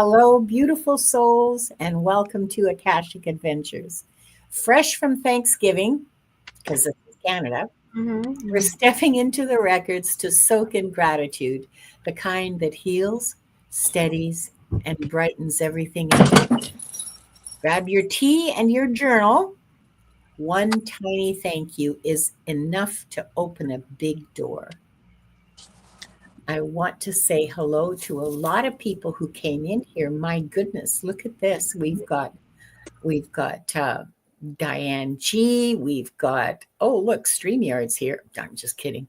Hello, beautiful souls, and welcome to Akashic Adventures. Fresh from Thanksgiving, because this is Canada, we're stepping into the records to soak in gratitude, the kind that heals, steadies, and brightens everything in. Grab your tea and your journal. One tiny thank you is enough to open a big door. I want to say hello to a lot of people who came in here. My goodness, look at this. We've got Diane G. We've got, oh, look, StreamYard's here. I'm just kidding.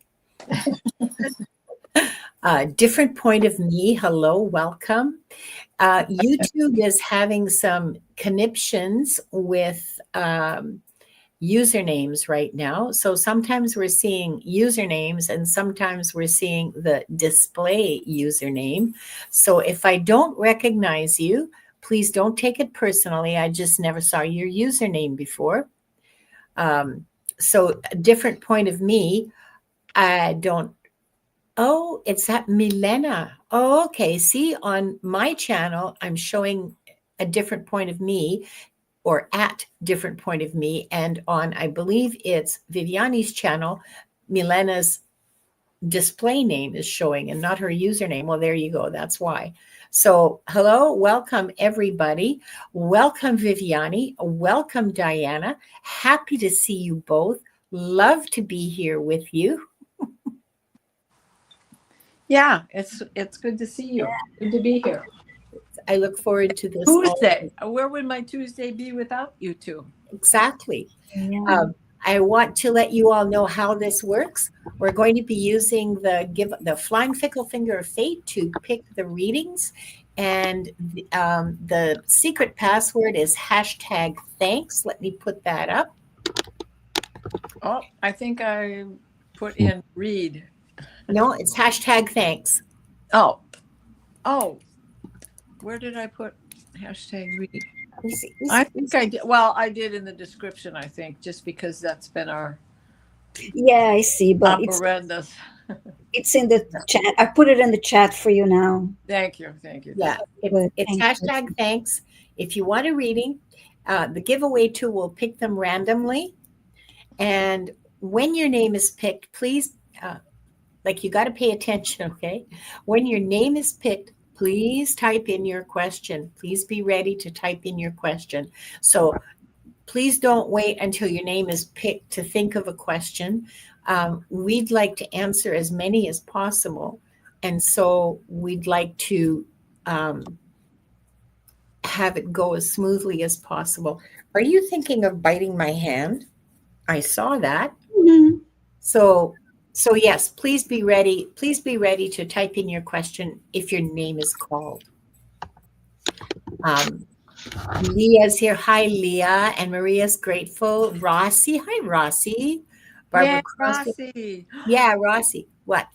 Different point of me. Hello, welcome. YouTube is having some conniptions with usernames right now. So sometimes we're seeing usernames and sometimes we're seeing the display username. So if I don't recognize you, please don't take it personally. I just never saw your username before. So a different point of me. I don't. Oh, it's that Milena. Oh, okay. See, on my channel, I'm showing a different point of me, or at different point of me. And on, I believe it's Viviani's channel, Milena's display name is showing and not her username. Well, there you go. That's why. So hello, welcome everybody. Welcome Viviani. Welcome Diana. Happy to see you both. Love to be here with you. Yeah, it's good to see you. Good to be here. I look forward to this. Tuesday. Where would my Tuesday be without you two? Exactly. Yeah. I want to let you all know how this works. We're going to be using the flying fickle finger of fate to pick the readings. And the secret password is #thanks. Let me put that up. Oh, I think I put in read. No, it's #thanks. Oh. Where did I put #read? I think I did. Well, I did in the description, I think, just because that's been our. Yeah, I see, but it's in the chat. I put it in the chat for you now. Thank you. Yeah, it's #thanks. If you want a reading, the giveaway tool will pick them randomly. And when your name is picked, please, you got to pay attention, okay? When your name is picked, please type in your question. Please be ready to type in your question. So please don't wait until your name is picked to think of a question. We'd like to answer as many as possible. And so we'd like to have it go as smoothly as possible. Are you thinking of biting my hand? I saw that. Mm-hmm. So yes, please be ready. Please be ready to type in your question if your name is called. Leah's here. Hi, Leah. And Maria's grateful. Rossi. Hi, Rossi. Barbara Rossi. Yeah, Rossi. What?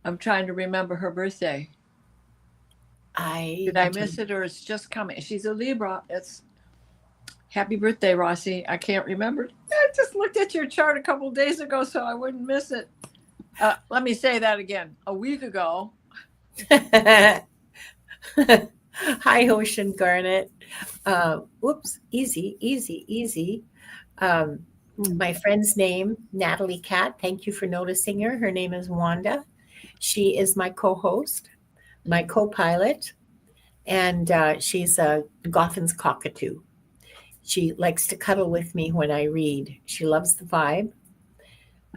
I'm trying to remember her birthday. Did I miss it, or it's just coming? She's a Libra. It's happy birthday, Rossi. I can't remember. I just looked at your chart a couple of days ago, so I wouldn't miss it. Let me say that again. A week ago. Hi, Ocean Garnet. Whoops, easy. My friend's name, Natalie Cat. Thank you for noticing her. Her name is Wanda. She is my co-host, my co-pilot, and she's a Gotham's cockatoo. She likes to cuddle with me when I read. She loves the vibe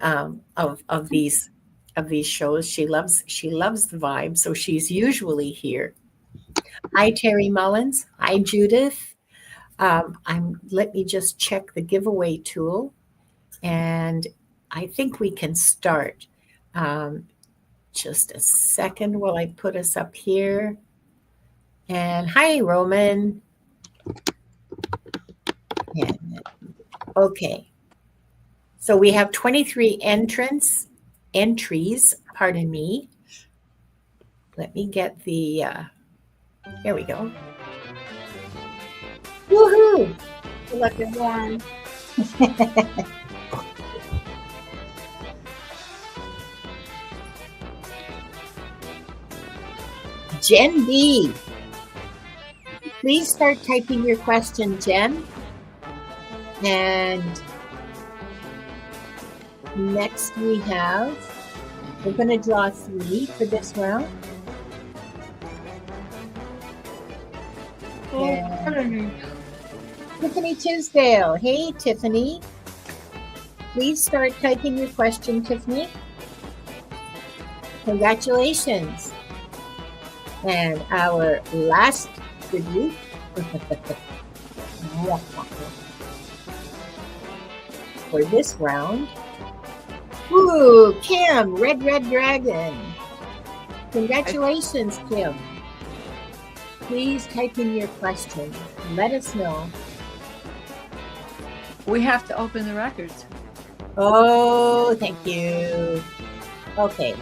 of these shows. She loves the vibe, so she's usually here. Hi, Terry Mullins. Hi, Judith. Let me just check the giveaway tool, and I think we can start. Just a second while I put us up here. And hi, Roman. Okay. So we have 23 entries, pardon me. Let me get the, here we go. Woohoo! Good luck, everyone. Jen B. Please start typing your question, Jen. And next we're going to draw 3 for this round. And Tiffany Tisdale. Hey, Tiffany. Please start typing your question, Tiffany. Congratulations. And our last tribute for this round. Ooh, Kim, Red Dragon. Congratulations, Kim. Please type in your question. Let us know. We have to open the records. Oh, thank you. Okay,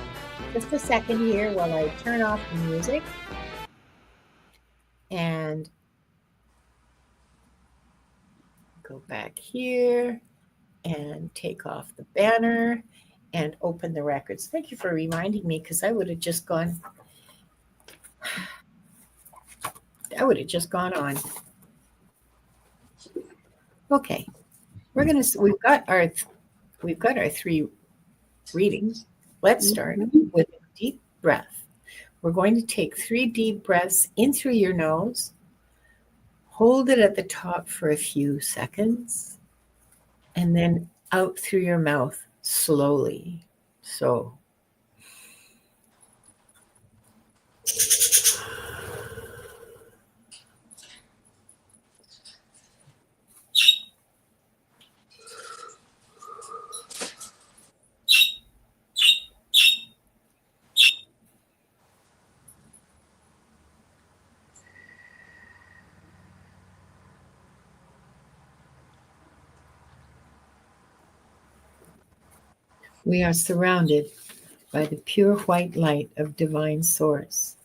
just a second here while I turn off the music and go back here and take off the banner and open the records. Thank you for reminding me, because I would have just gone on. Okay, we've got our 3 readings. Let's start with a deep breath. We're going to take 3 deep breaths in through your nose. Hold it at the top for a few seconds, and then out through your mouth slowly. So we are surrounded by the pure white light of divine source.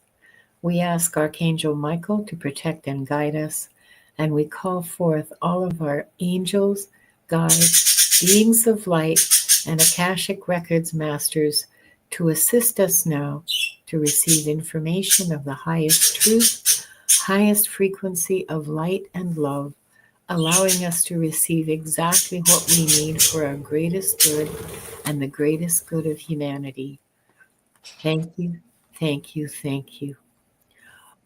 We ask Archangel Michael to protect and guide us, and we call forth all of our angels, guides, beings of light, and Akashic Records masters to assist us now to receive information of the highest truth, highest frequency of light and love, allowing us to receive exactly what we need for our greatest good and the greatest good of humanity. Thank you, thank you, thank you.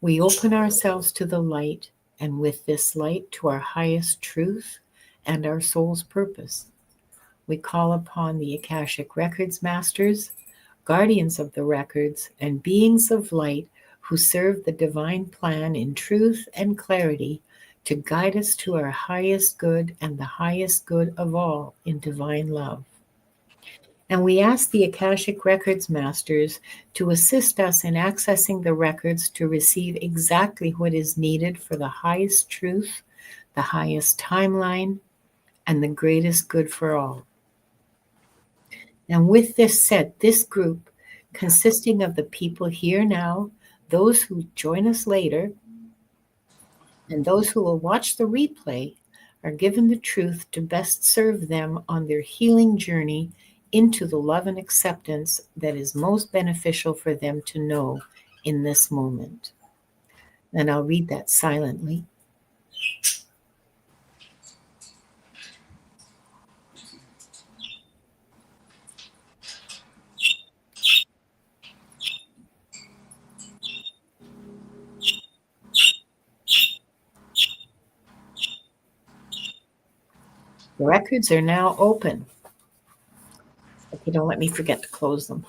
We open ourselves to the light, and with this light to our highest truth and our soul's purpose. We call upon the Akashic Records masters, guardians of the records, and beings of light who serve the divine plan in truth and clarity to guide us to our highest good and the highest good of all in divine love. And we ask the Akashic Records masters to assist us in accessing the records to receive exactly what is needed for the highest truth, the highest timeline, and the greatest good for all. And with this said, this group, consisting of the people here now, those who join us later, and those who will watch the replay, are given the truth to best serve them on their healing journey into the love and acceptance that is most beneficial for them to know in this moment. And I'll read that silently. The records are now open. Okay, don't let me forget to close them.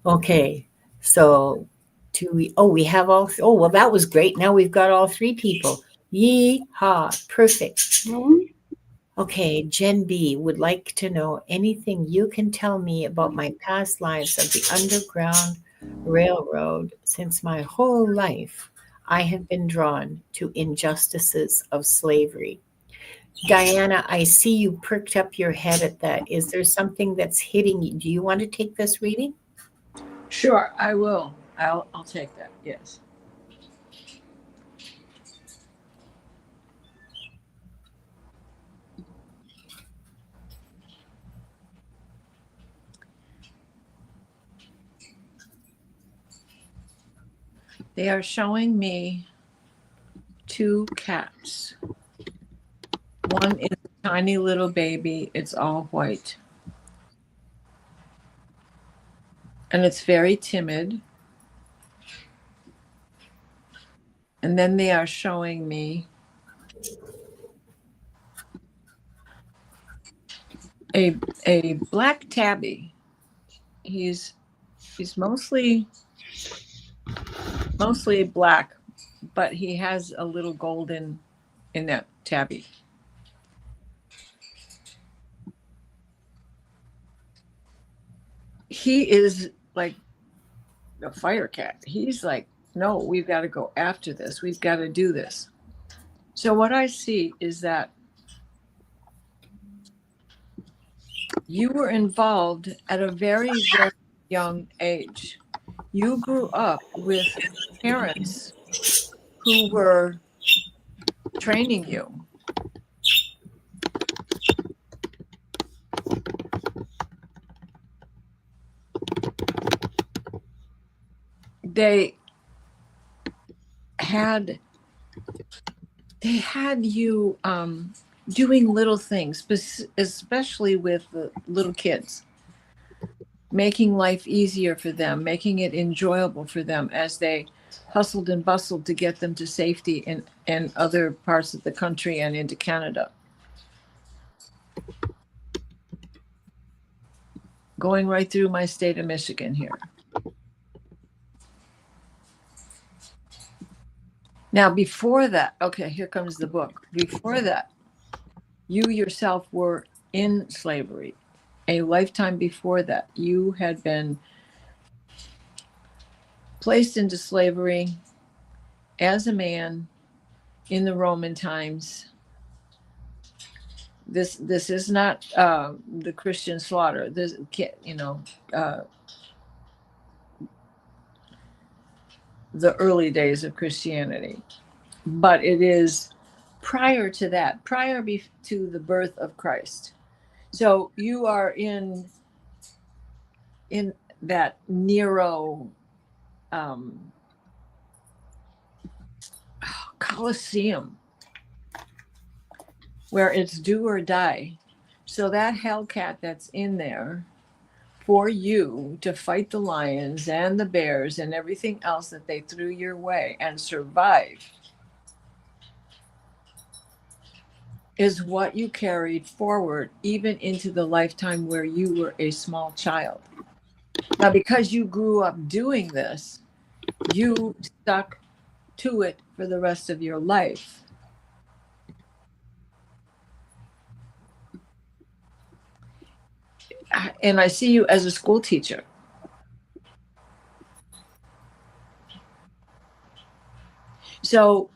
Okay, so we have all, well, that was great. Now we've got all 3 people. Yee-haw, perfect. Okay, Jen B would like to know anything you can tell me about my past lives of the Underground Railroad. Since my whole life, I have been drawn to injustices of slavery. Diana, I see you perked up your head at that. Is there something that's hitting you? Do you want to take this reading? Sure, I will. I'll take that. Yes. They are showing me two cats. One is a tiny little baby. It's all white. And it's very timid. And then they are showing me a black tabby. He's mostly black, but he has a little golden in that tabby. He is like a fire cat. He's like, no, we've got to go after this. We've got to do this. So what I see is that you were involved at a very, very young age. You grew up with parents who were training you. They had you doing little things, especially with the little kids, making life easier for them, making it enjoyable for them as they hustled and bustled to get them to safety in other parts of the country and into Canada. Going right through my state of Michigan here. Now, before that, okay, here comes the book. Before that, you yourself were in slavery. A lifetime before that, you had been placed into slavery as a man in the Roman times. This is not the Christian slaughter. This, the early days of Christianity, but it is prior to that, prior to the birth of Christ. So you are in that Nero Colosseum, where it's do or die. So that hellcat that's in there for you to fight the lions and the bears and everything else that they threw your way and survive is what you carried forward even into the lifetime where you were a small child. Now, because you grew up doing this, you stuck to it for the rest of your life. And I see you as a school teacher. So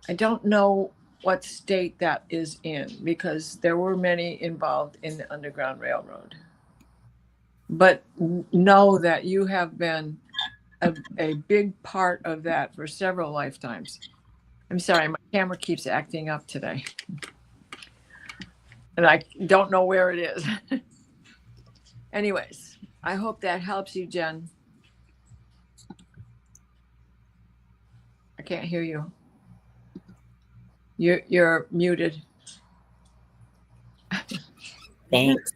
I don't know what state that is in, because there were many involved in the Underground Railroad. But know that you have been a big part of that for several lifetimes. I'm sorry, my camera keeps acting up today. And I don't know where it is. Anyways, I hope that helps you, Jen. I can't hear you. You're muted. Thanks.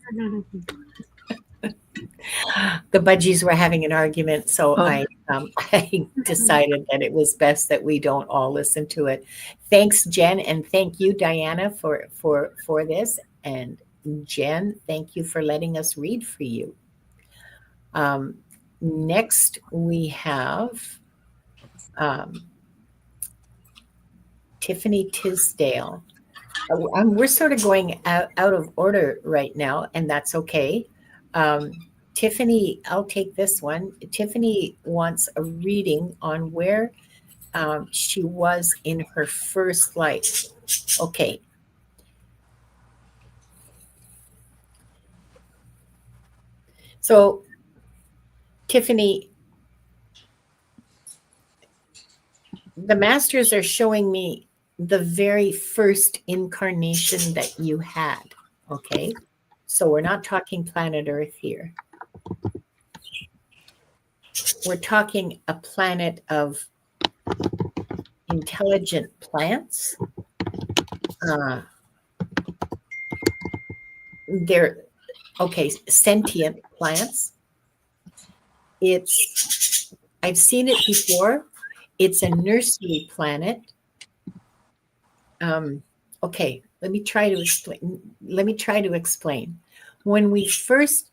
The budgies were having an argument, so I decided that it was best that we don't all listen to it. Thanks, Jen, and thank you, Diana, for this. And Jen, thank you for letting us read for you. Next, we have Tiffany Tisdale. We're sort of going out of order right now, and that's okay. Tiffany, I'll take this one. Tiffany wants a reading on where she was in her first life. Okay. So, Tiffany, the masters are showing me the very first incarnation that you had. Okay. So we're not talking planet Earth here. we're talking a planet of intelligent plants. They're sentient plants. I've seen it before. It's a nursery planet. Okay, let me try to explain. When we first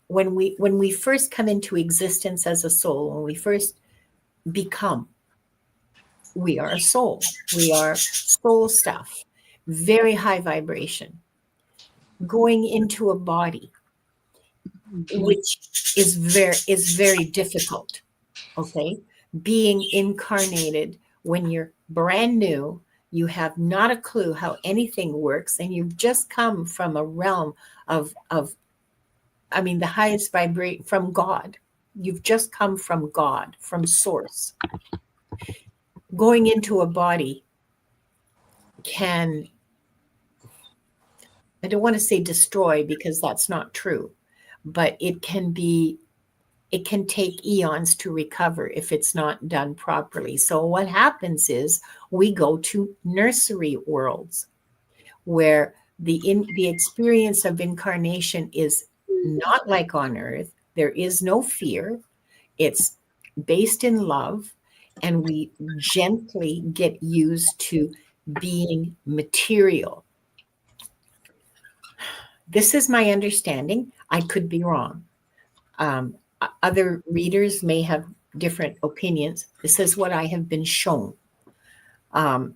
come into existence as a soul, when we first become, we are a soul. We are soul stuff, very high vibration, going into a body, which is very difficult. Okay, being incarnated when you're brand new, you have not a clue how anything works, and you've just come from a realm of the highest vibrate from God. You've just come from God, from source. Going into a body can, I don't want to say destroy because that's not true, but it can take eons to recover if it's not done properly. So what happens is we go to nursery worlds where the experience of incarnation is not like on earth. There is no fear. It's based in love, and we gently get used to being material. This is my understanding. I could be wrong. Other readers may have different opinions. This is what I have been shown. And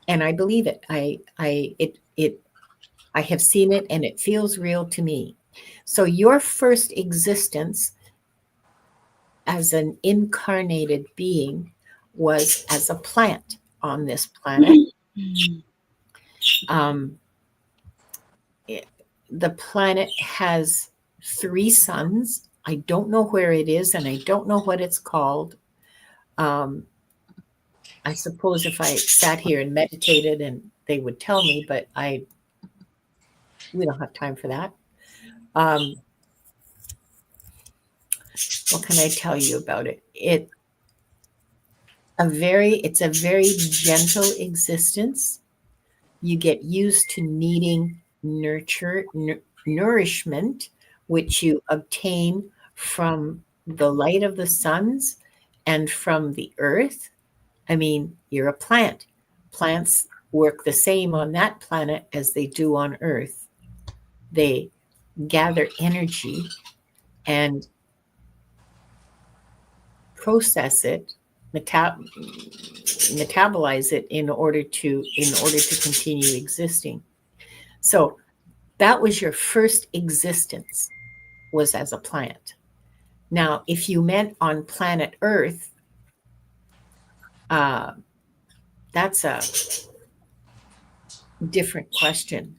I believe it. I have seen it, and it feels real to me. So your first existence as an incarnated being was as a plant on this planet. The planet has 3 suns. I don't know where it is, and I don't know what it's called. I suppose if I sat here and meditated, and they would tell me, but we don't have time for that. What can I tell you about it? It's a very gentle existence. You get used to needing nourishment, which you obtain from the light of the suns and from the earth. I mean, you're a plant. Plants work the same on that planet as they do on Earth. They gather energy and process it, metabolize it in order to continue existing. So that was your first existence, was as a plant. Now, if you meant on planet Earth, that's a different question.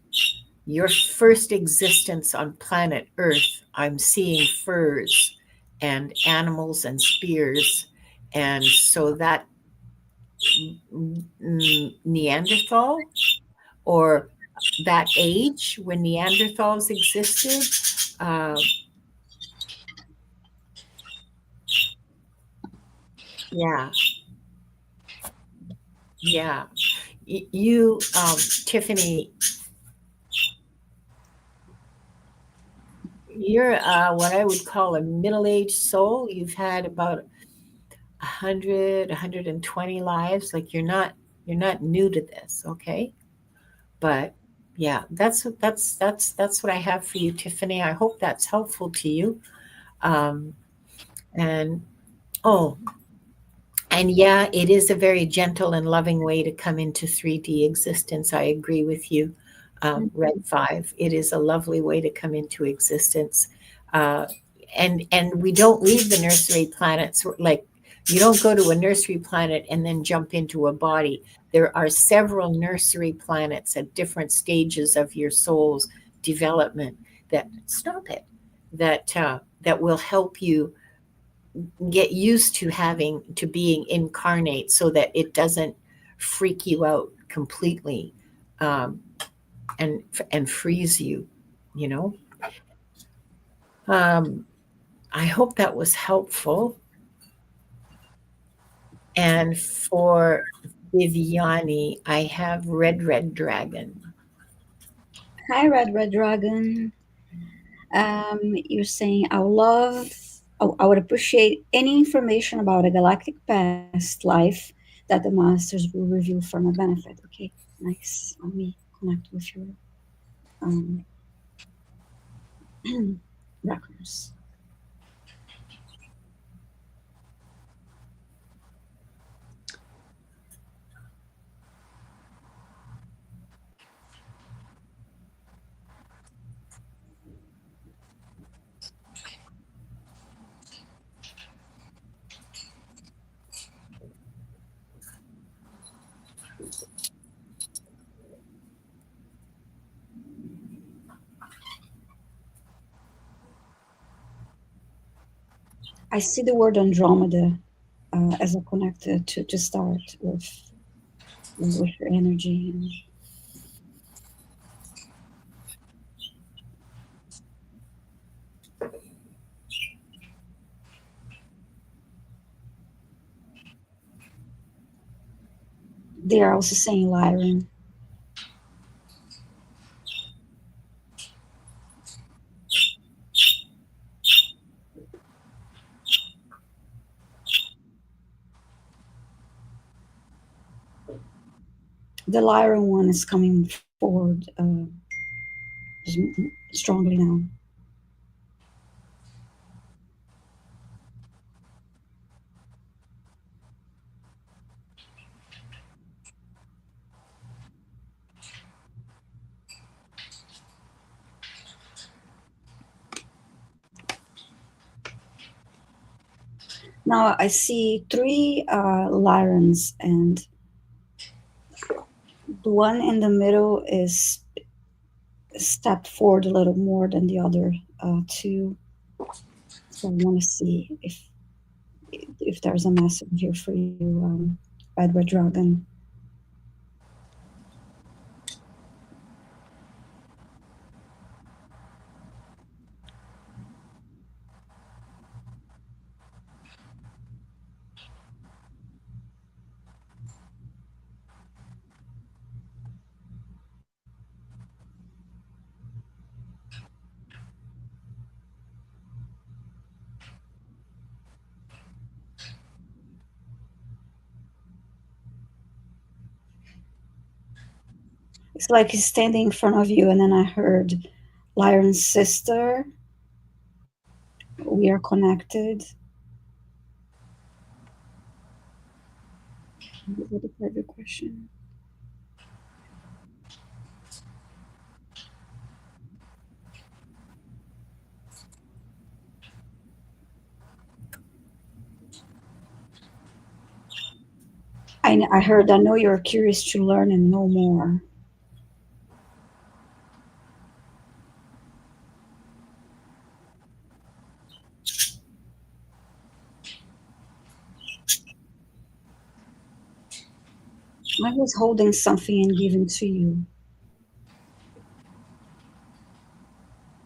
Your first existence on planet Earth, I'm seeing furs and animals and spears. And so that Neanderthal, or that age when Neanderthals existed, yeah. You, Tiffany, you're what I would call a middle-aged soul. You've had about 120 lives. Like you're not new to this, okay? But yeah, that's what I have for you, Tiffany. I hope that's helpful to you. And yeah, it is a very gentle and loving way to come into 3D existence. I agree with you, Red 5. It is a lovely way to come into existence. And we don't leave the nursery planets. Like, you don't go to a nursery planet and then jump into a body. There are several nursery planets at different stages of your soul's development that will help you get used to being incarnate, so that it doesn't freak you out completely, and freeze you, you know. I hope that was helpful. And for Viviani, I have Red Dragon. Hi, Red Dragon. You're saying I would appreciate any information about a galactic past life that the masters will reveal for my benefit. Okay, nice. Let me connect with your um, records. I see the word Andromeda as a connector to start with your energy. And they are also saying Lyran. The Lyran one is coming forward strongly now. Now I see three Lyrans, and the one in the middle is stepped forward a little more than the other two. So I want to see if there's a message here for you, Red Dragon. It's like he's standing in front of you, and then I heard Lyran's sister. We are connected. What a perfect question. I heard, I know you're curious to learn and know more. I was holding something and giving to you.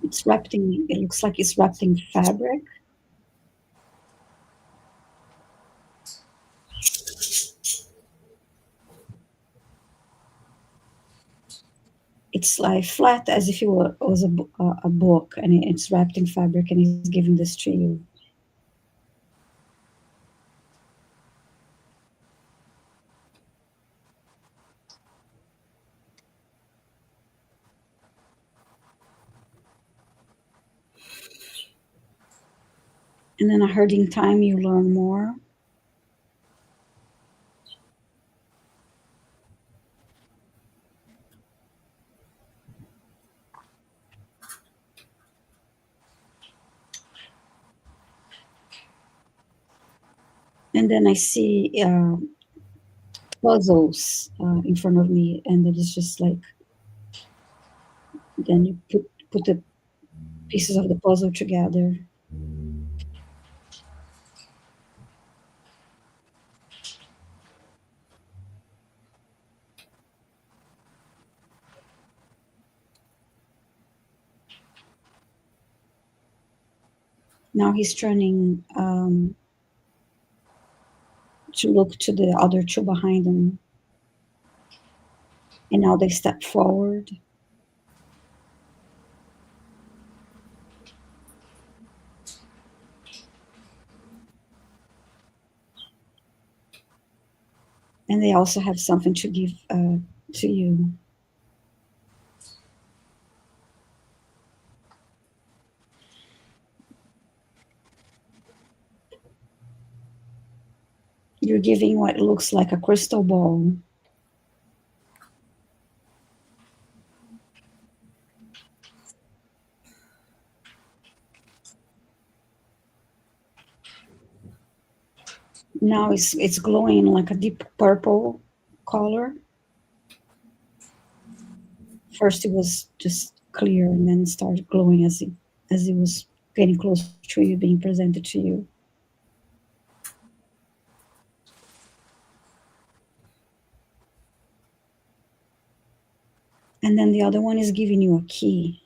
It's wrapped in, it looks like it's wrapped in fabric. It's like flat as if it was a book, and it's wrapped in fabric, and he's giving this to you. And then I heard in time you learn more. And then I see puzzles in front of me, and it is just like, then you put the pieces of the puzzle together. Now he's turning to look to the other two behind him. And now they step forward. And they also have something to give to you. You're giving what looks like a crystal ball. Now it's glowing like a deep purple color. First it was just clear, and then it started glowing as it was getting closer to you, being presented to you. And then the other one is giving you a key.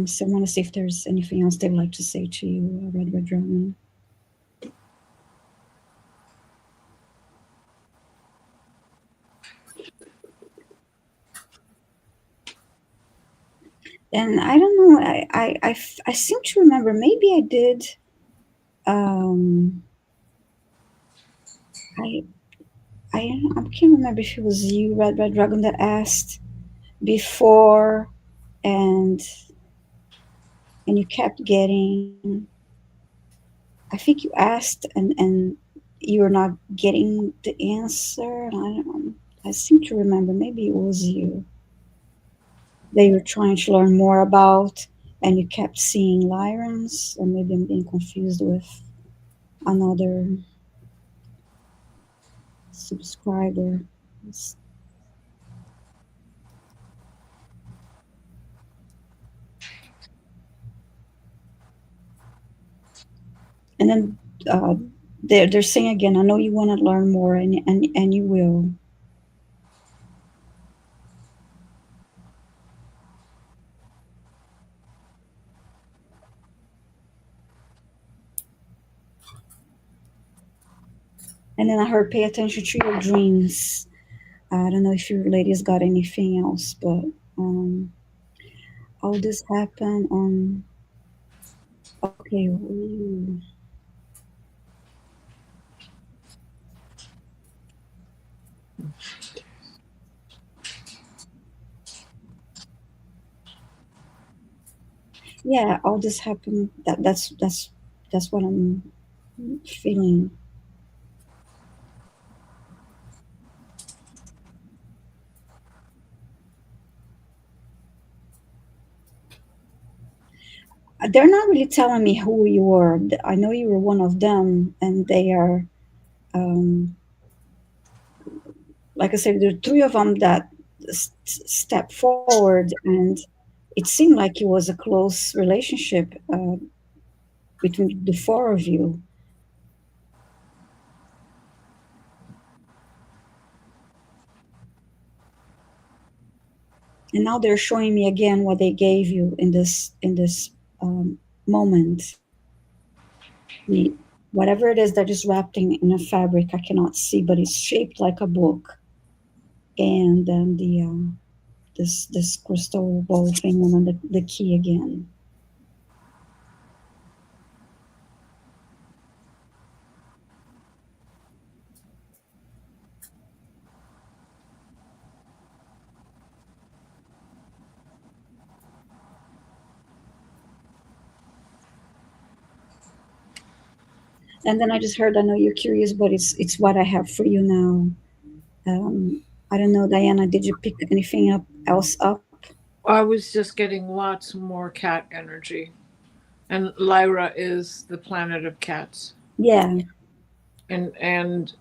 So I want to see if there's anything else they'd like to say to you, Red Dragon. And I don't know, I seem to remember, maybe I did, I, I can't remember if it was you, Red Dragon, that asked before, and you kept getting, I think you asked and you were not getting the answer. I don't know. I seem to remember, maybe it was you, that you were trying to learn more about, and you kept seeing Lyrans, or maybe I'm being confused with another subscriber. And then they're saying again, I know you want to learn more, and you will. And then I heard, pay attention to your dreams. I don't know if your ladies got anything else, but all this happened on. Okay, yeah, all this happened. That's what I'm feeling. They're not really telling me who you were. I know you were one of them, and they are, um, like I said, there are three of them that stepped forward, and it seemed like it was a close relationship between the four of you. And now they're showing me again what they gave you in this moment. Whatever it is that is wrapped in a fabric, I cannot see, but it's shaped like a book. And then this crystal ball thing, and then the key again. And then I just heard, I know you're curious, but it's what I have for you now. I don't know, Diana, did you pick anything else up? I was just getting lots more cat energy. And Lyra is the planet of cats. Yeah. And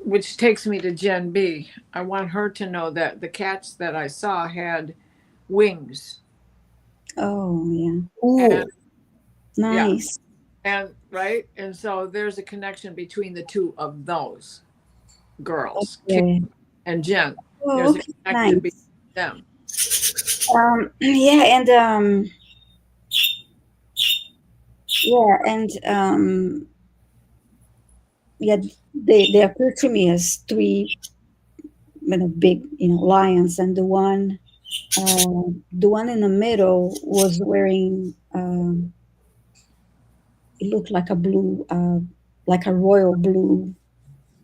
which takes me to Gen B. I want her to know that the cats that I saw had wings. Oh, yeah. Ooh, And yeah, Nice. and right, and so there's a connection between the two of those girls, Kim Okay. and Jen. Oh, There's a okay. connection between Nice. them. Yeah, and yeah, and yeah, they appear to me as three, big, lions, and the one in the middle was wearing, it looked like a blue, like a royal blue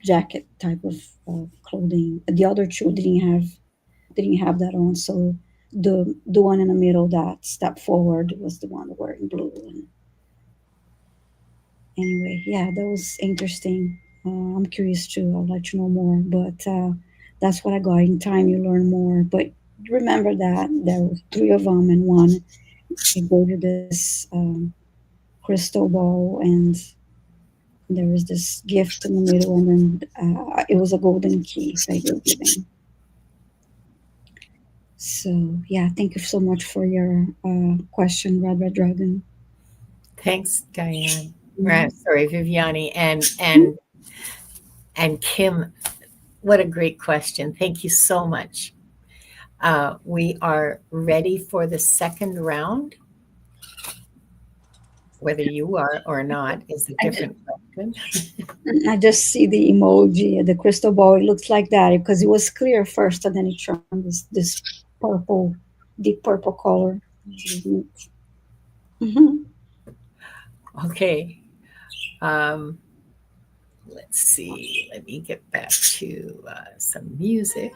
jacket type of clothing. The other two didn't have that on. So the one in the middle that stepped forward was the one wearing blue. And anyway, yeah, that was interesting. I'm curious too. I'll let you know more. But that's what I got. In time, you learn more. But remember that there was three of them, and one it gave you this crystal ball, and there was this gift in the middle, and then it was a golden key that you're giving. So yeah, thank you so much for your question, Red Dragon. thanks, Diane. Mhm. Sorry, Viviani and Kim. What a great question. Thank you so much. We are ready for the second round. Whether you are or not is a I just, different question. I just see the emoji, the crystal ball. It looks like that because it was clear first, and then it turned this purple, deep purple color. Mhm. Okay. Um, let's see. Let me get back to some music.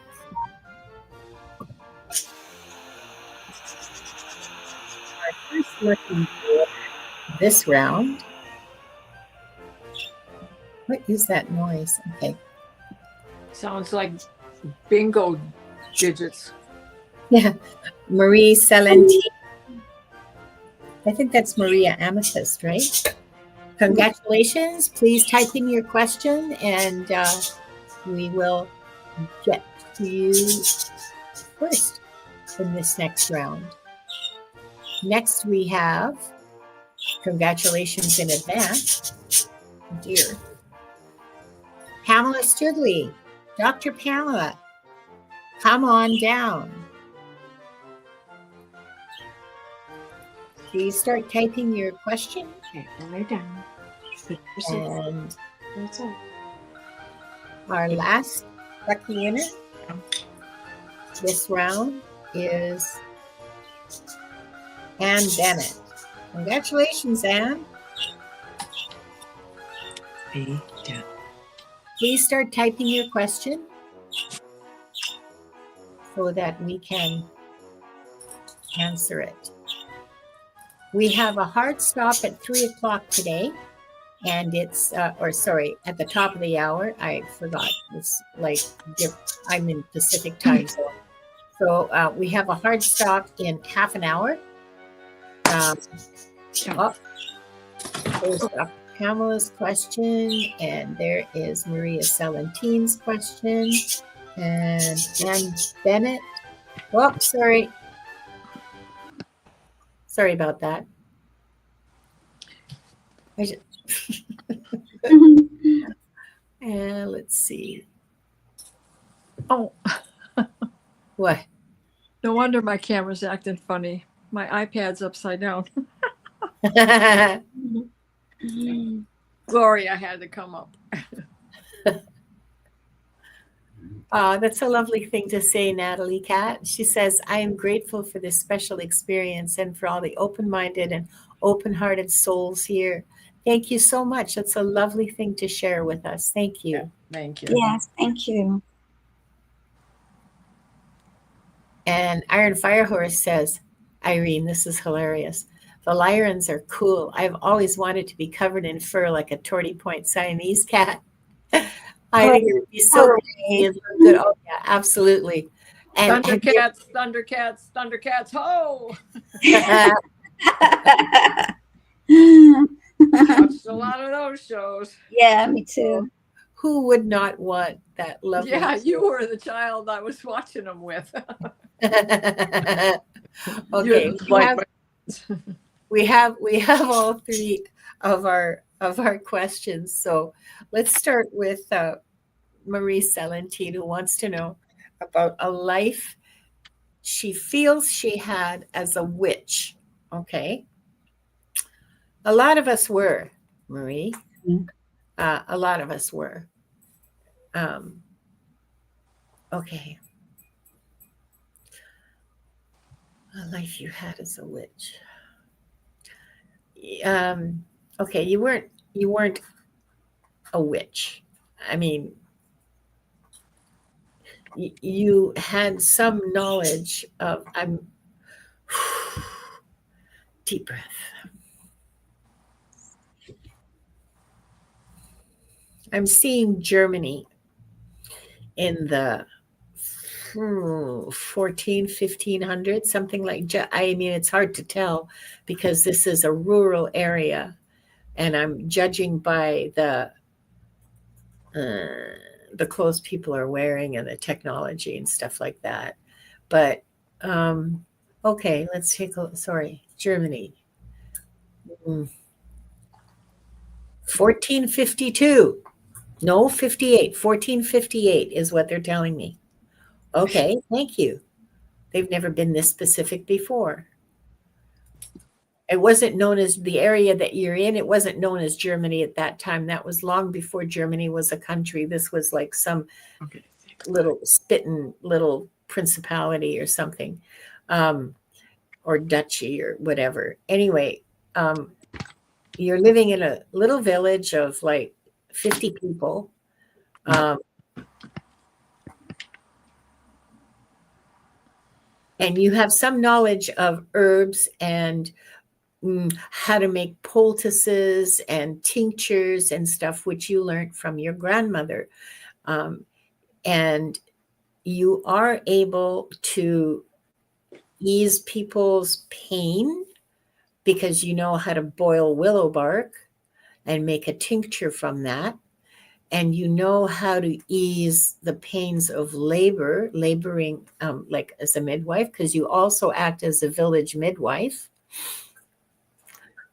First, looking for this round. What is that noise? Okay. Sounds like bingo digits. Yeah. Marie Celentine. I think that's Maria Amethyst, right? Congratulations. Please type in your question and we will get to you first in this next round. Next, we have congratulations in advance, dear Pamela Studley. Dr. Pamela, come on down. Please start typing your question. Okay, I'll write down. And What's up? our last lucky winner this round is Ann Bennett. Congratulations, Ann. Be down. Please start typing your question so that we can answer it. We have a hard stop at 3 o'clock today, and it's, at the top of the hour. I forgot. It's like, I'm in Pacific time zone. So we have a hard stop in half an hour. There's Pamela's question, and there is Maria Celentine's question, and Ann Bennett. Oh, sorry. Sorry about that. And let's see. Oh, What? no wonder my camera's acting funny. My iPad's upside down. Gloria had to come up. That's a lovely thing to say, Natalie Cat. She says, I am grateful for this special experience and for all the open-minded and open-hearted souls here. Thank you so much. That's a lovely thing to share with us. Thank you. Yeah, thank you. Yes, thank you. And Iron Firehorse says, Irene, this is hilarious. The Lyrans are cool. I've always wanted to be covered in fur like a Torty Point Siamese cat. I think it would be so pretty and look good. Oh, yeah, absolutely. And Thundercats, Thundercats, Thundercats, ho! Watched a lot of those shows. Yeah, me too. Who would not want that lovely? Yeah, you were the child I was watching them with. Okay. You're like We have all three of our questions. So let's start with Marie Celentine, who wants to know about a life she feels she had as a witch. Okay. A lot of us were, Marie. A lot of us were. Um, okay. A life you had as a witch. Um, okay, you weren't a witch. I mean, you had some knowledge of. I'm deep breath. I'm seeing Germany in the 1500, something like. I mean, it's hard to tell because this is a rural area, and I'm judging by the clothes people are wearing and the technology and stuff like that. But okay, let's take a. Sorry, Germany. 1452. No, 58. 1458 is what they're telling me. Okay, thank you. They've never been this specific before. It wasn't known as the area that you're in. It wasn't known as Germany at that time. That was long before Germany was a country. This was like some little spitting little principality or something, or duchy or whatever. Anyway, you're living in a little village of like 50 people. And you have some knowledge of herbs and how to make poultices and tinctures and stuff, which you learned from your grandmother. And you are able to ease people's pain because you know how to boil willow bark and make a tincture from that. And you know how to ease the pains of laboring like as a midwife, because you also act as a village midwife.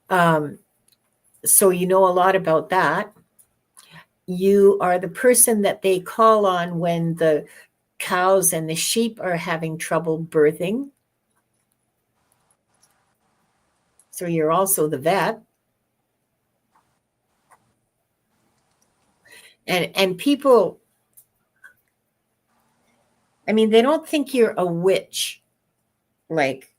So you know a lot about that. You are the person that they call on when the cows and the sheep are having trouble birthing. So you're also the vet. And people, I mean, they don't think you're a witch, like,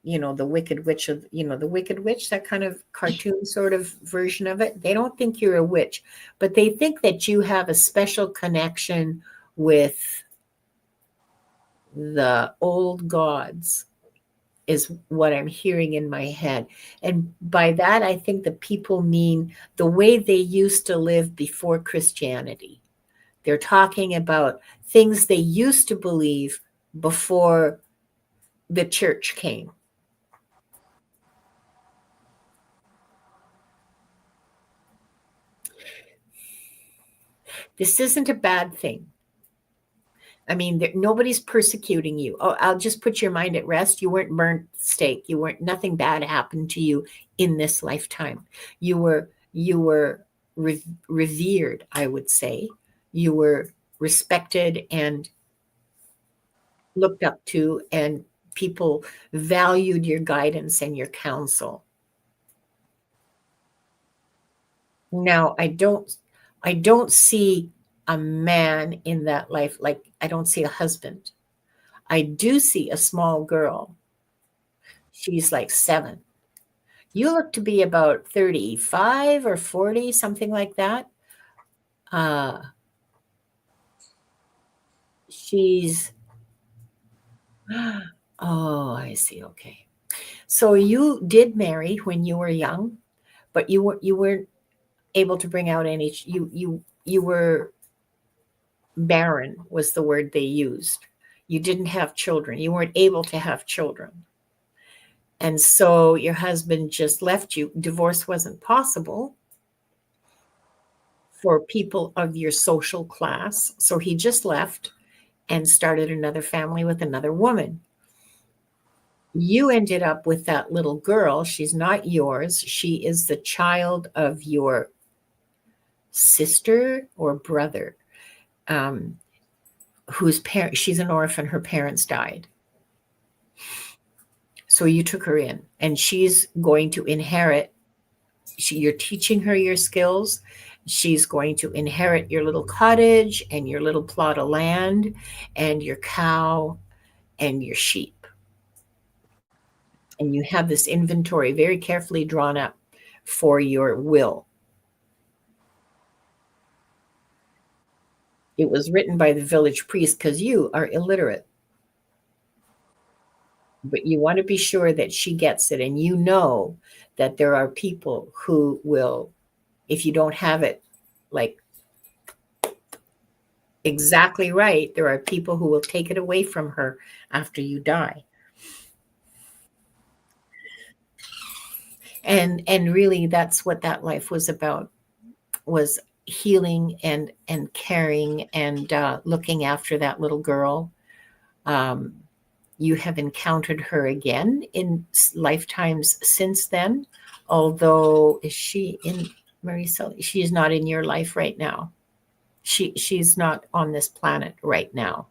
the Wicked Witch the Wicked Witch, that kind of cartoon sort of version of it. They don't think you're a witch, but they think that you have a special connection with the old gods, is what I'm hearing in my head. And by that, I think the people mean the way they used to live before Christianity. They're talking about things they used to believe before the church came. This isn't a bad thing. I mean, nobody's persecuting you. Oh, I'll just put your mind at rest. You weren't burnt stake. Nothing bad happened to you in this lifetime. You were revered, I would say. You were respected and looked up to, and people valued your guidance and your counsel. Now, I don't see a man in that life. Like, I don't see a husband. I do see a small girl. She's like 7. You look to be about 35 or 40, something like that. She's, oh, I see. Okay. So you did marry when you were young, but you weren't able to bring out any, you were barren, was the word they used. You didn't have children. You weren't able to have children. And so your husband just left you. Divorce wasn't possible for people of your social class. So he just left and started another family with another woman. You ended up with that little girl. She's not yours. She is the child of your sister or brother, um, whose parent, she's an orphan. Her parents died. So you took her in, and she's going to inherit. You're teaching her your skills. She's going to inherit your little cottage and your little plot of land and your cow and your sheep. And you have this inventory very carefully drawn up for your will. It was written by the village priest because you are illiterate. But you want to be sure that she gets it. And you know that there are people who will, if you don't have it like exactly right, there are people who will take it away from her after you die. And really that's what that life was about, was healing and caring and looking after that little girl. You have encountered her again in lifetimes since then, although is she in Maricel? She is not in your life right now. She's not on this planet right now.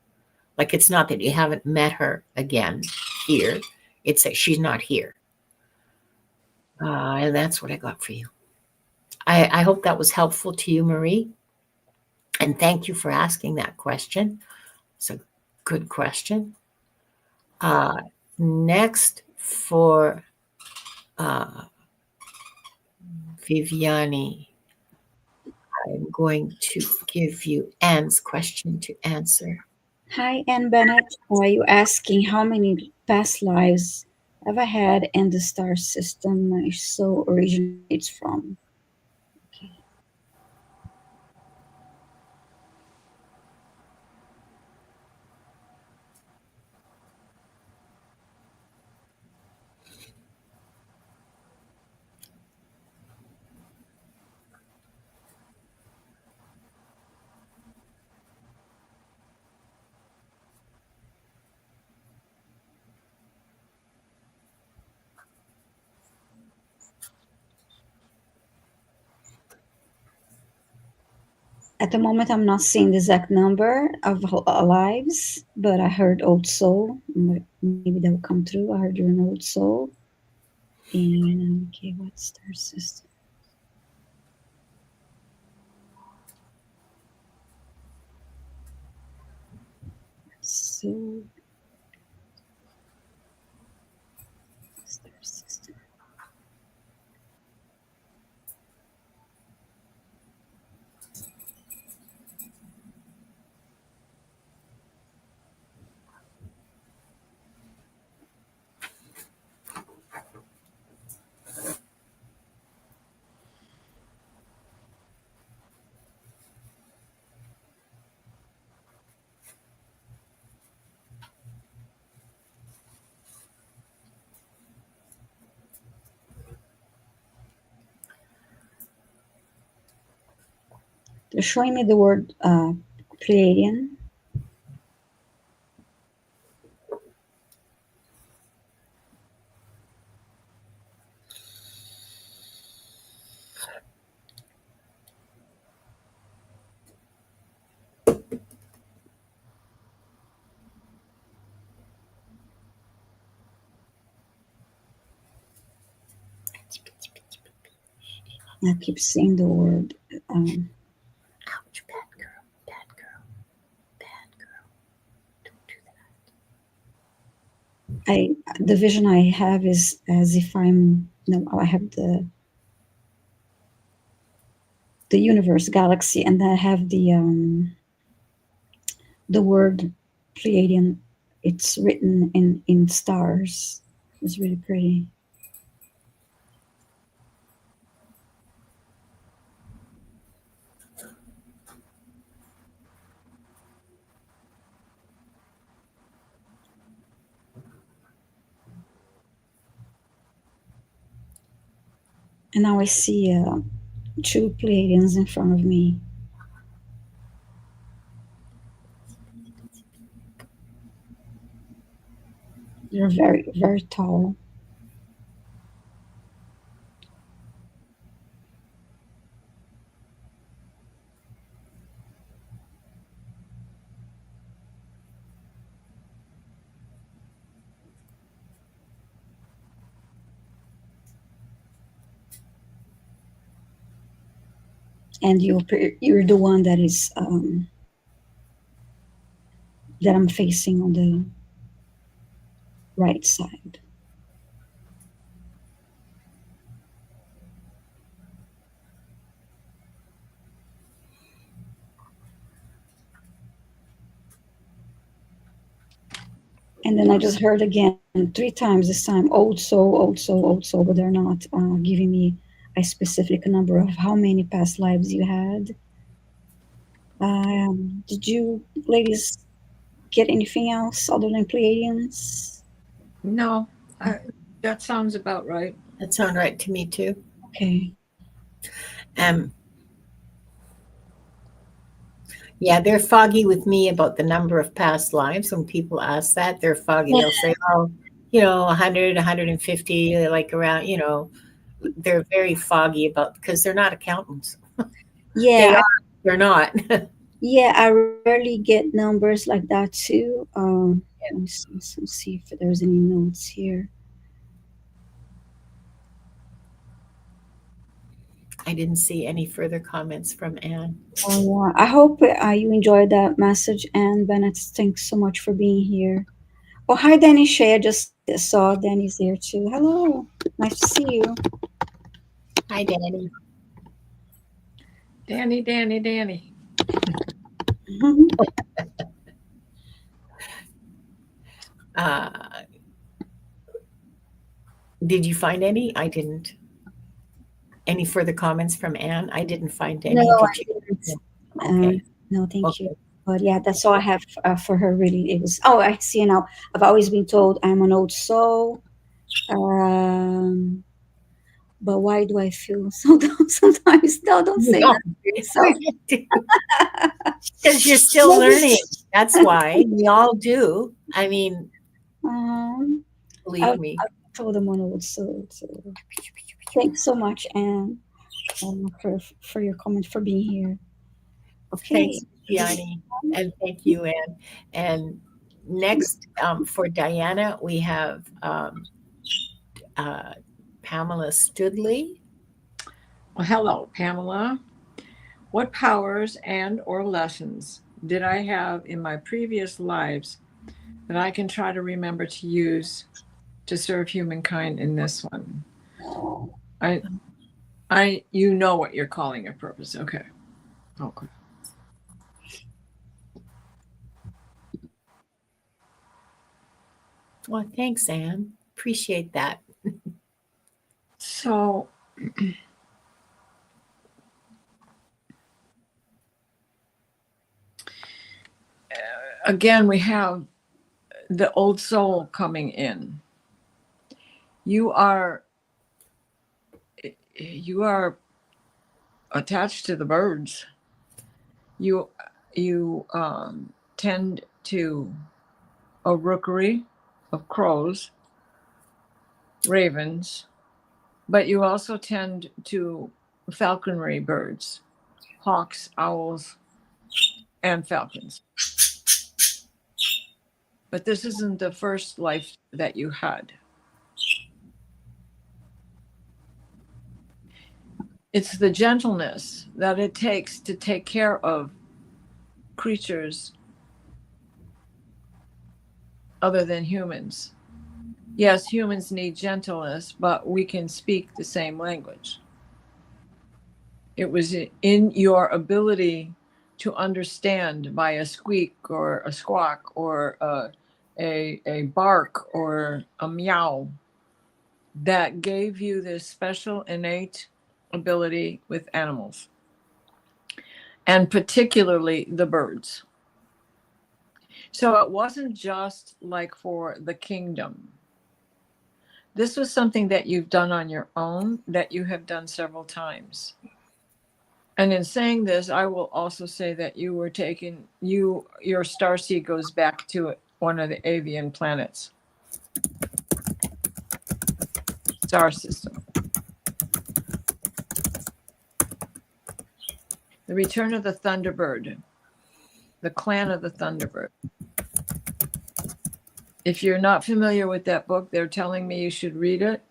Like, it's not that you haven't met her again here. It's that she's not here. And that's what I got for you. I hope that was helpful to you, Marie. And thank you for asking that question. It's a good question. Next for Viviani, I'm going to give you Anne's question to answer. Hi, Anne Bennett. Are you asking how many past lives have I had and the star system so originates from? Okay. At the moment, I'm not seeing the exact number of lives, but I heard Old Soul. Maybe that will come through. I heard you're an Old Soul. And okay, what star system? So, star system. They're showing me the word Pleiadian. I keep seeing the word. Ouch, bad girl, bad girl, bad girl. Don't do that. The vision I have is as if I have the universe, galaxy, and then I have the word Pleiadian. It's written in stars. It's really pretty. And now I see two Pleiadians in front of me. You're very, very tall. And you're the one that is that I'm facing on the right side. And then I just heard again 3 times this time, old soul, old soul, old soul, but they're not giving me a specific number of how many past lives you had. Did you ladies get anything else other than Pleiadians? No, that sounds about right. That sounds right to me too. Okay. Um, yeah, they're foggy with me about the number of past lives. When people ask that, they're foggy. They'll say, oh, 100, 150, like around, they're very foggy about, because they're not accountants. They Yeah, are, they're not. yeah, I rarely get numbers like that too. Let's see if there's any notes here. I didn't see any further comments from Anne. Oh, yeah. I hope you enjoyed that message. And Bennett, thanks so much for being here. Oh, hi, Danny Shay. I just saw Danny's here too. Hello. Nice to see you. Hi, Danny. Danny. Uh, did you find any? I didn't. Any further comments from Anne? I didn't find any. No, I Did you? didn't. Okay. No, thank you. Okay. But yeah, that's all I have for her. Really, it was. Oh, I see now. I've always been told I'm an old soul. But why do I feel so down sometimes? No, don't say No, that. So because you're still maybe, learning. That's why we all do. I mean, um, believe me. I told them I'm an old soul. So thanks so much, Anne, for your comment, for being here. Okay. Thanks, Gianni, and thank you, Anne. And next, for Diana, we have uh, Pamela Studley. Well, hello, Pamela. What powers and or lessons did I have in my previous lives that I can try to remember to use to serve humankind in this one? You know what you're calling a purpose. Okay. Well, thanks, Anne. Appreciate that. So again, we have the old soul coming in. You are attached to the birds. You tend to a rookery of crows, ravens, but you also tend to falconry birds, hawks, owls, and falcons. But this isn't the first life that you had. It's the gentleness that it takes to take care of creatures other than humans. Yes, humans need gentleness, but we can speak the same language. It was in your ability to understand by a squeak or a squawk or a bark or a meow that gave you this special innate ability with animals, and particularly the birds. So it wasn't just like for the kingdom. This was something that you've done on your own, that you have done several times. And in saying this, I will also say that you were taken, your starseed goes back to one of the avian planets. Star system. The Return of the Thunderbird. The Clan of the Thunderbird. If you're not familiar with that book, they're telling me you should read it.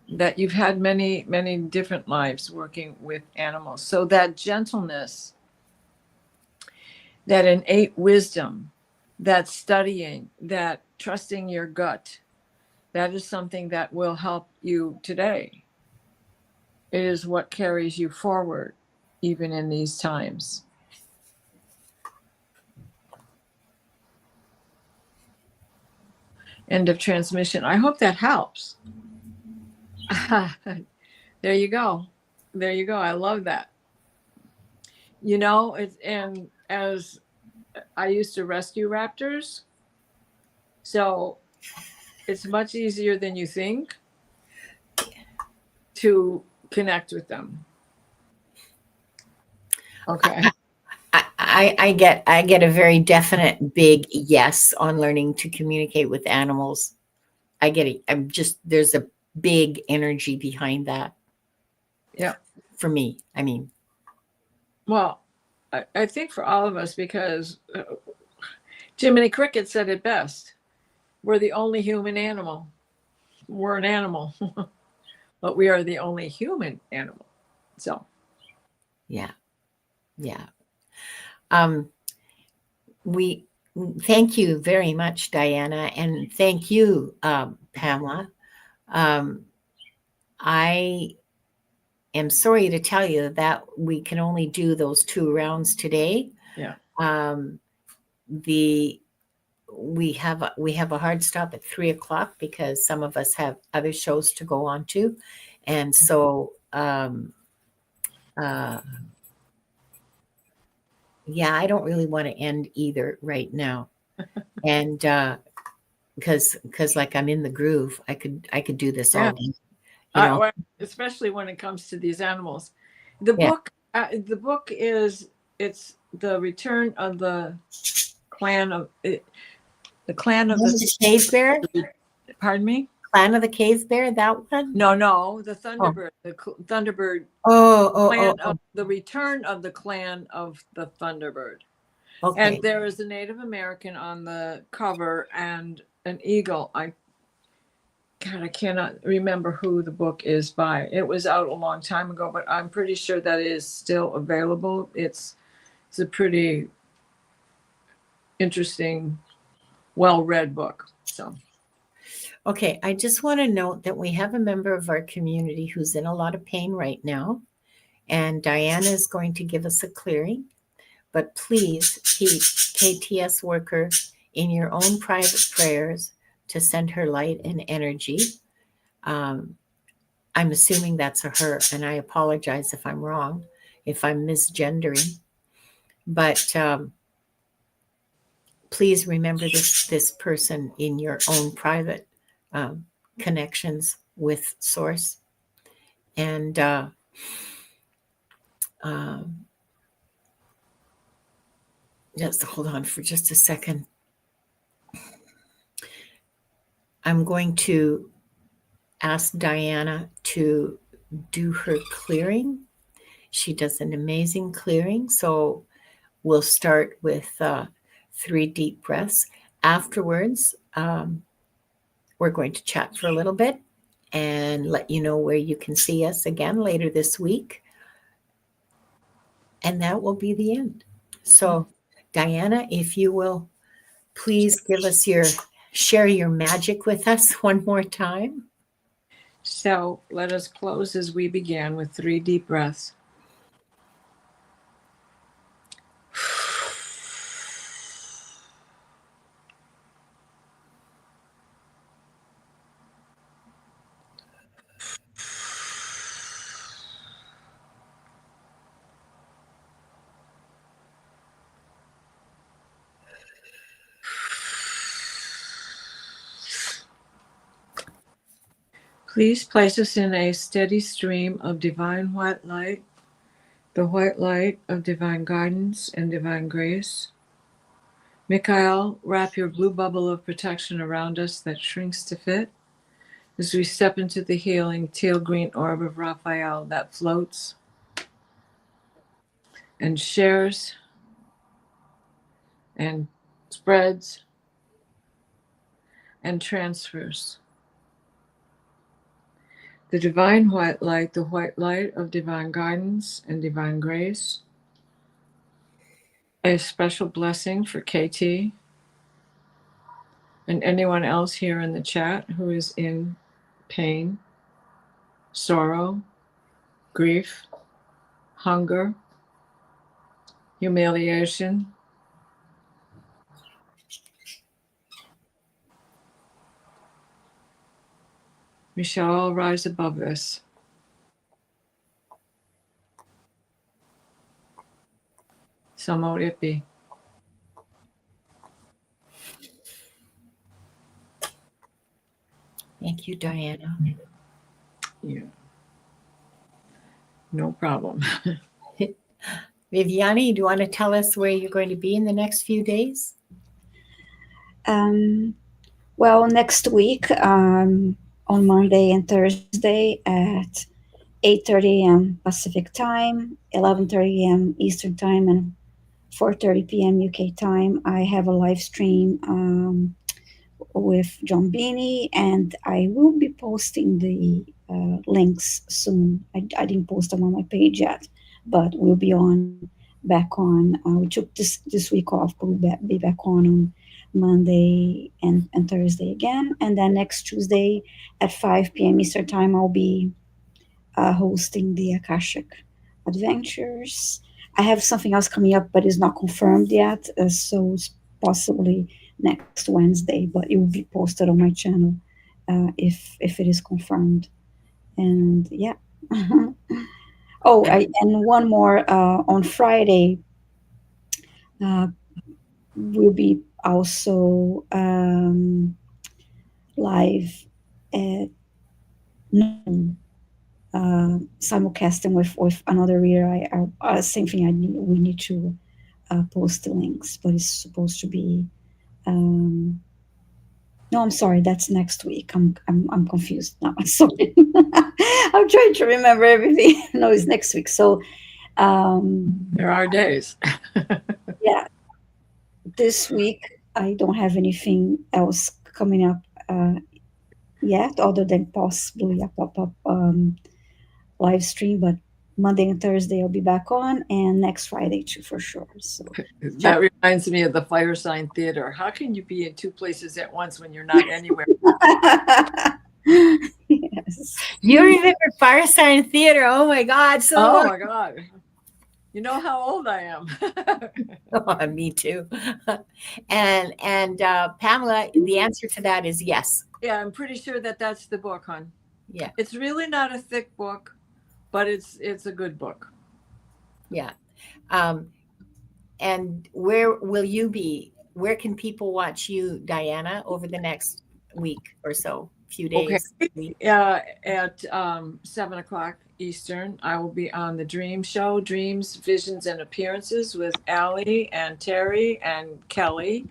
That you've had many, many different lives working with animals. So that gentleness, that innate wisdom, that studying, that trusting your gut, that is something that will help you today. It is what carries you forward, even in these times. End of transmission. I hope that helps. There you go. There you go. I love that. You know, and as I used to rescue raptors, so it's much easier than you think to connect with them. Okay. I get a very definite big yes on learning to communicate with animals. I get it. There's a big energy behind that. Yeah. For me, I mean. Well, I think for all of us, because Jiminy Cricket said it best. We're the only human animal. We're an animal, but we are the only human animal. So. Yeah. We thank you very much, Diana, and thank you, Pamela. I am sorry to tell you that we can only do those 2 rounds today. Yeah. We have a hard stop at 3:00 because some of us have other shows to go on to, and so yeah, I don't really want to end either right now, and because like I'm in the groove, I could do this all day, you know. Well, especially when it comes to these animals. The Yeah. book is it's the Return of the Clan of the Cave Bear. Pardon me. Clan of the Cave Bear. That one. No, the Thunderbird. The Thunderbird. The Return of the Clan of the Thunderbird. Okay. And there is a Native American on the cover and an eagle. I cannot remember who the book is by. It was out a long time ago, but I'm pretty sure that is still available. It's a pretty interesting, well-read book. So. Okay, I just want to note that we have a member of our community who's in a lot of pain right now, and Diana is going to give us a clearing. But please keep KTS worker in your own private prayers to send her light and energy. I'm assuming that's a her, and I apologize if I'm wrong, if I'm misgendering. But please remember this person in your own private connections with Source. And just hold on for just a second. I'm going to ask Diana to do her clearing. She does an amazing clearing. So we'll start with 3 deep breaths. Afterwards, we're going to chat for a little bit and let you know where you can see us again later this week. And that will be the end. So, Diana, if you will please share your magic with us one more time. So let us close as we began with 3 deep breaths. Please place us in a steady stream of divine white light the white light of divine guidance and divine grace. Mikhail, wrap your blue bubble of protection around us that shrinks to fit as we step into the healing teal green orb of Raphael that floats and shares and spreads and transfers. The divine white light, the white light of divine guidance and divine grace. A special blessing for KT and anyone else here in the chat who is in pain, sorrow, grief, hunger, humiliation. We shall all rise above this. So mote it be. Thank you, Diana. Yeah. No problem. Viviani, do you want to tell us where you're going to be in the next few days? Well, next week, on Monday and Thursday at 8:30 a.m. Pacific time, 11:30 a.m. Eastern time, and 4:30 p.m. UK time, I have a live stream with John Beanie, and I will be posting the links soon. I didn't post them on my page yet, but we'll be back on. We took this week off, but we'll be back on Monday and Thursday again. And then next Tuesday at 5 p.m. Eastern time, I'll be hosting the Akashic Adventures. I have something else coming up, but it's not confirmed yet, so it's possibly next Wednesday, but it will be posted on my channel if it is confirmed. And yeah. Oh, and one more on Friday. We'll be also live at noon, simulcasting with another reader. Same thing. We need to post the links, but it's supposed to be. No, I'm sorry. That's next week. I'm confused now. I'm sorry. I'm trying to remember everything. No, it's next week. So there are days. Yeah. This week I don't have anything else coming up yet, other than possibly a pop-up live stream. But Monday and Thursday I'll be back on, and next Friday too, for sure. So that reminds me of the Fire Sign Theater. How can you be in two places at once when you're not anywhere? Yes. You remember Fire Sign Theater? Oh my God! Oh my God! You know how old I am. Oh, me too. And Pamela, the answer to that is yes. Yeah, I'm pretty sure that's the book, hon. Yeah, it's really not a thick book, but it's a good book. Yeah. And where will you be? Where can people watch you, Diana, over the next week or so? Few days. Okay. At 7 o'clock Eastern, I will be on the Dream Show, Dreams, Visions, and Appearances with Allie and Terry and Kelly.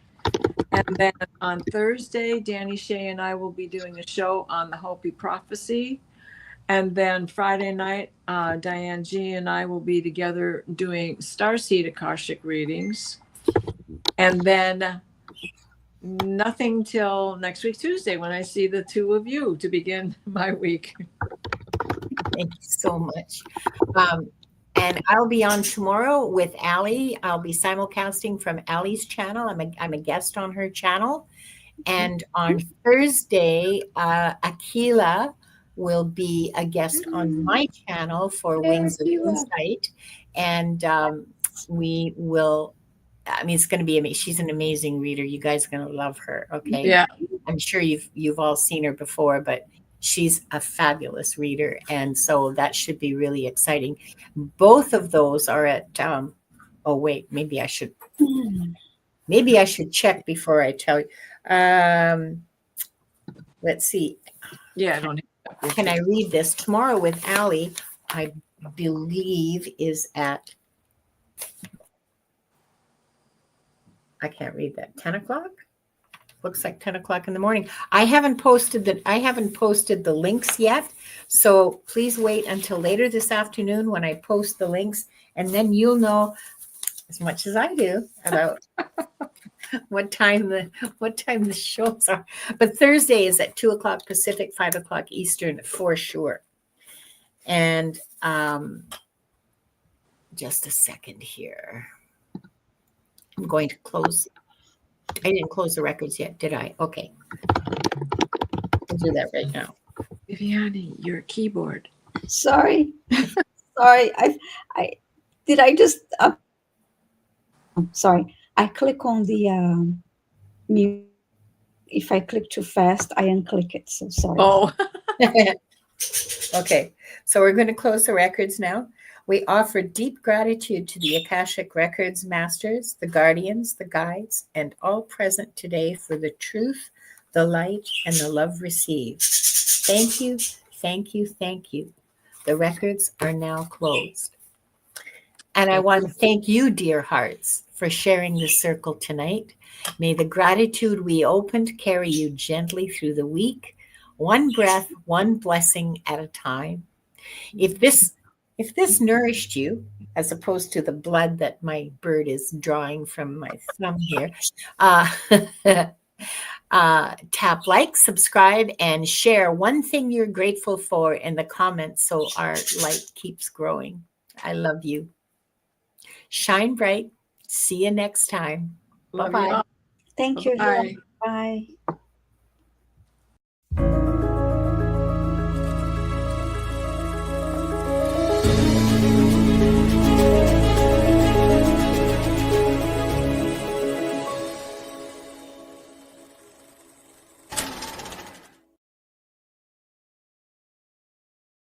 And then on Thursday, Danny Shea and I will be doing a show on the Hopi Prophecy. And then Friday night, Diane G and I will be together doing Starseed Akashic readings. And then nothing till next week, Tuesday, when I see the two of you to begin my week. Thank you so much. And I'll be on tomorrow with Allie. I'll be simulcasting from Allie's channel. I'm a guest on her channel. And on Thursday, Akila will be a guest on my channel for Wings of Insight. And we will, it's going to be amazing. She's an amazing reader. You guys are going to love her. Okay. Yeah. I'm sure you've all seen her before, but she's a fabulous reader. And so that should be really exciting. Both of those are at, oh wait, maybe I should check before I tell you. Let's see. Yeah, I don't have. Can I read this? Tomorrow with Allie, I believe is at, I can't read that, 10 o'clock? Looks like 10 o'clock in the morning. I haven't posted the links yet. So please wait until later this afternoon when I post the links, and then you'll know as much as I do about what time the shows are. But Thursday is at 2 o'clock Pacific, 5 o'clock Eastern for sure. And just a second here. I'm going to close. I didn't close the records yet, did I? Okay. I'll do that right now. Viviani, your keyboard. Sorry. Sorry. I did I just sorry. I click on the mute. If I click too fast, I unclick it. So sorry. Oh, Okay, so we're going to close the records now. We offer deep gratitude to the Akashic Records Masters, the Guardians, the Guides, and all present today for the truth, the light, and the love received. Thank you, thank you, thank you. The records are now closed. And I want to thank you, dear hearts, for sharing this circle tonight. May the gratitude we opened carry you gently through the week, one breath, one blessing at a time. If this nourished you, as opposed to the blood that my bird is drawing from my thumb here, tap like, subscribe, and share one thing you're grateful for in the comments so our light keeps growing. I love you. Shine bright. See you next time. love Bye-bye. you all. Thank you. Bye. Bye.